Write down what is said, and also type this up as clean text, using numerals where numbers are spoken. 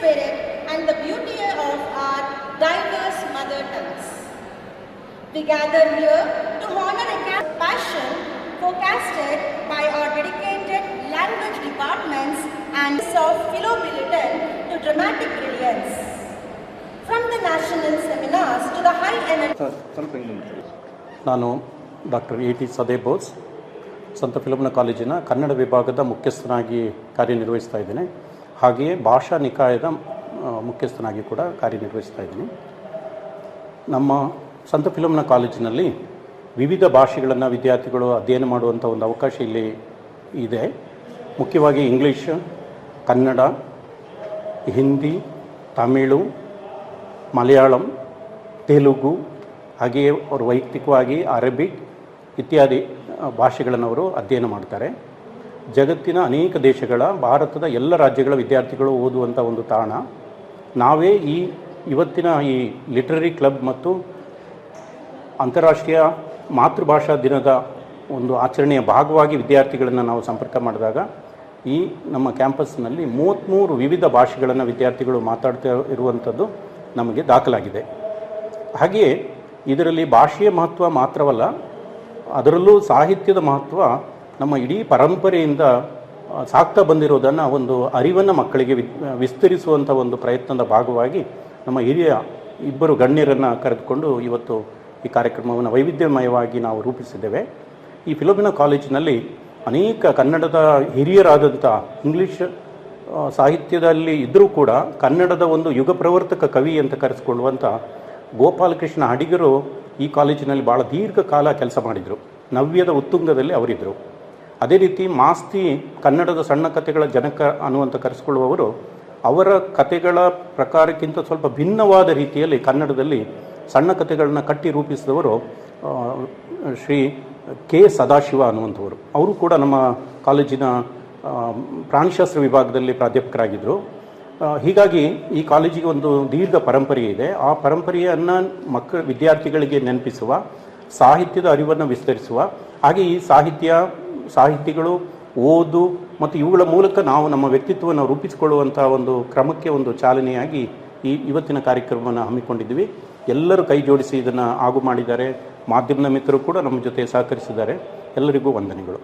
spirit and the beauty of our diverse mother tongues. We gather here to honor a passion forecasted by our dedicated language departments and of Philo-Billiton to dramatic brilliance. From the national seminars to the high energy. ನಾನು doctor A T ಸದೇ Bose ಸಂತ Philomena ಕಾಲೇಜಿನ ಕನ್ನಡ ವಿಭಾಗದ ಮುಖ್ಯಸ್ಥನಾಗಿ ಕಾರ್ಯನಿರ್ವಹಿಸ್ತಾ ಇದ್ದೇನೆ. ಹಾಗೆಯೇ ಭಾಷಾ ನಿಕಾಯದ ಮುಖ್ಯಸ್ಥನಾಗಿ ಕೂಡ ಕಾರ್ಯನಿರ್ವಹಿಸ್ತಾ ಇದ್ದೀನಿ. ನಮ್ಮ ಸಂತ ಫಿಲೋಮಿನಾ ಕಾಲೇಜಿನಲ್ಲಿ ವಿವಿಧ ಭಾಷೆಗಳನ್ನು ವಿದ್ಯಾರ್ಥಿಗಳು ಅಧ್ಯಯನ ಮಾಡುವಂಥ ಒಂದು ಅವಕಾಶ ಇಲ್ಲಿ ಇದೆ. ಮುಖ್ಯವಾಗಿ ಇಂಗ್ಲೀಷ್, ಕನ್ನಡ, ಹಿಂದಿ, ತಮಿಳು, ಮಲಯಾಳಂ, ತೆಲುಗು, ಹಾಗೆಯೇ ಅವರು ವೈಯಕ್ತಿಕವಾಗಿ ಅರಬಿಕ್ ಇತ್ಯಾದಿ ಭಾಷೆಗಳನ್ನು ಅವರು ಅಧ್ಯಯನ ಮಾಡ್ತಾರೆ. ಜಗತ್ತಿನ ಅನೇಕ ದೇಶಗಳ, ಭಾರತದ ಎಲ್ಲ ರಾಜ್ಯಗಳ ವಿದ್ಯಾರ್ಥಿಗಳು ಓದುವಂಥ ಒಂದು ತಾಣ. ನಾವೇ ಇವತ್ತಿನ ಈ ಲಿಟ್ರರಿ ಕ್ಲಬ್ ಮತ್ತು ಅಂತಾರಾಷ್ಟ್ರೀಯ ಮಾತೃಭಾಷಾ ದಿನದ ಒಂದು ಆಚರಣೆಯ ಭಾಗವಾಗಿ ವಿದ್ಯಾರ್ಥಿಗಳನ್ನು ನಾವು ಸಂಪರ್ಕ ಮಾಡಿದಾಗ ಈ ನಮ್ಮ ಕ್ಯಾಂಪಸ್ನಲ್ಲಿ 33 ವಿವಿಧ ಭಾಷೆಗಳನ್ನು ವಿದ್ಯಾರ್ಥಿಗಳು ಮಾತಾಡ್ತಾ ಇರುವಂಥದ್ದು ನಮಗೆ ದಾಖಲಾಗಿದೆ. ಹಾಗೆಯೇ ಇದರಲ್ಲಿ ಭಾಷೆಯ ಮಹತ್ವ ಮಾತ್ರವಲ್ಲ, ಅದರಲ್ಲೂ ಸಾಹಿತ್ಯದ ಮಹತ್ವ ನಮ್ಮ ಇಡೀ ಪರಂಪರೆಯಿಂದ ಸಾಕ್ತಾ ಬಂದಿರೋದನ್ನು ಒಂದು ಅರಿವನ್ನು ಮಕ್ಕಳಿಗೆ ವಿಸ್ತರಿಸುವಂಥ ಒಂದು ಪ್ರಯತ್ನದ ಭಾಗವಾಗಿ ನಮ್ಮ ಹಿರಿಯ ಇಬ್ಬರು ಗಣ್ಯರನ್ನು ಕರೆದುಕೊಂಡು ಇವತ್ತು ಈ ಕಾರ್ಯಕ್ರಮವನ್ನು ವೈವಿಧ್ಯಮಯವಾಗಿ ನಾವು ರೂಪಿಸಿದ್ದೇವೆ. ಈ ಫಿಲೋಮಿನಾ ಕಾಲೇಜಿನಲ್ಲಿ ಅನೇಕ ಕನ್ನಡದ ಹಿರಿಯರಾದಂಥ ಇಂಗ್ಲೀಷ್ ಸಾಹಿತ್ಯದಲ್ಲಿ ಇದ್ದರೂ ಕೂಡ ಕನ್ನಡದ ಒಂದು ಯುಗ ಪ್ರವರ್ತಕ ಕವಿ ಅಂತ ಕರೆಸಿಕೊಳ್ಳುವಂಥ ಗೋಪಾಲಕೃಷ್ಣ ಅಡಿಗರು ಈ ಕಾಲೇಜಿನಲ್ಲಿ ಭಾಳ ದೀರ್ಘಕಾಲ ಕೆಲಸ ಮಾಡಿದರು. ನವ್ಯದ ಉತ್ತುಂಗದಲ್ಲಿ ಅವರಿದ್ದರು. ಅದೇ ರೀತಿ ಮಾಸ್ತಿ ಕನ್ನಡದ ಸಣ್ಣ ಕಥೆಗಳ ಜನಕ ಅನ್ನುವಂಥ ಕರೆಸಿಕೊಳ್ಳುವವರು ಅವರ ಕಥೆಗಳ ಪ್ರಕಾರಕ್ಕಿಂತ ಸ್ವಲ್ಪ ಭಿನ್ನವಾದ ರೀತಿಯಲ್ಲಿ ಕನ್ನಡದಲ್ಲಿ ಸಣ್ಣ ಕಥೆಗಳನ್ನ ಕಟ್ಟಿ ರೂಪಿಸಿದವರು ಶ್ರೀ ಕೆ ಸದಾಶಿವ ಅನ್ನುವಂಥವರು. ಅವರು ಕೂಡ ನಮ್ಮ ಕಾಲೇಜಿನ ಪ್ರಾಣಿಶಾಸ್ತ್ರ ವಿಭಾಗದಲ್ಲಿ ಪ್ರಾಧ್ಯಾಪಕರಾಗಿದ್ದರು. ಹೀಗಾಗಿ ಈ ಕಾಲೇಜಿಗೆ ಒಂದು ದೀರ್ಘ ಪರಂಪರೆ ಇದೆ. ಆ ಪರಂಪರೆಯನ್ನು ವಿದ್ಯಾರ್ಥಿಗಳಿಗೆ ನೆನಪಿಸುವ, ಸಾಹಿತ್ಯದ ಅರಿವನ್ನು ವಿಸ್ತರಿಸುವ, ಹಾಗೆ ಈ ಸಾಹಿತಿಗಳು ಓದು ಮತ್ತು ಇವುಗಳ ಮೂಲಕ ನಾವು ನಮ್ಮ ವ್ಯಕ್ತಿತ್ವವನ್ನು ರೂಪಿಸಿಕೊಳ್ಳುವಂಥ ಒಂದು ಕ್ರಮಕ್ಕೆ ಒಂದು ಚಾಲನೆಯಾಗಿ ಇವತ್ತಿನ ಕಾರ್ಯಕ್ರಮವನ್ನು ಹಮ್ಮಿಕೊಂಡಿದ್ವಿ. ಎಲ್ಲರೂ ಕೈ ಜೋಡಿಸಿ ಇದನ್ನು ಆಗು ಮಾಡಿದ್ದಾರೆ. ಮಾಧ್ಯಮದ ಮಿತ್ರರು ಕೂಡ ನಮ್ಮ ಜೊತೆ ಸಹಕರಿಸಿದ್ದಾರೆ. ಎಲ್ಲರಿಗೂ ವಂದನೆಗಳು.